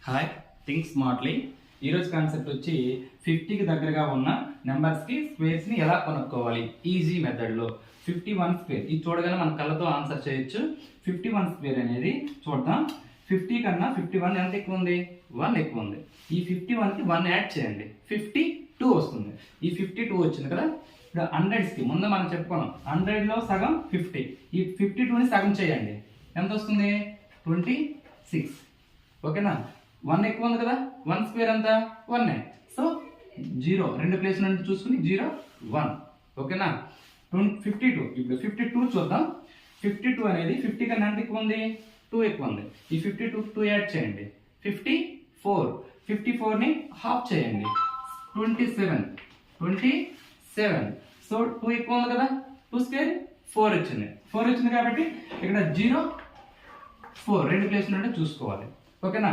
Hi think smartly. ఈరోజు concept వచ్చి 50కి దగ్గరగా ఉన్న నెంబర్స్కి స్క్వేర్స్ని ఎలా కొనుక్కోవాలి ఈజీ మెథడ్లో. 51 స్క్వేర్ ఇది చూడగానే మన కళ్ళతో ఆన్సర్ చేయొచ్చు. 51 స్క్వేర్ అనేది చూద్దాం. 50 కన్నా 51 ఎంత ఎక్కువ ఉంది? 1 ఎక్కువ ఉంది. ఈ 51కి 1 యాడ్ చేయండి, 52 వస్తుంది. ఈ 52 వచ్చింది కదా. ఇప్పుడు 100స్కి ముందు మనం చెప్పుకున్నాం 100లో సగం 50. ఈ 52ని సగం చేయండి, ఎంత వస్తుంది? 26. ఓకేనా? 1 ఎక్కువ ఉంది కదా. 1 స్క్వేర్ అంతా 1. సో 0 రెండు ప్లేస్ నుండి చూసుకుని 0 1. ఓకేనా? 52. ఇప్పుడు 52 చూద్దాం. 52 అనేది 50 కన్నా ఎంత ఎక్కువ ఉంది? 2 ఎక్కువ ఉంది. ఈ 52 2 యాడ్ చేయండి, 54. 54ని హాఫ్ చేయండి, 27. సో 2 ఎక్కువ ఉంది కదా. 2 స్క్వేర్ 4 వచ్చింది. 4 వచ్చింది కాబట్టి ఇక్కడ 0 4 రెండు ప్లేస్ నుండి చూసుకోవాలి. ఓకేనా?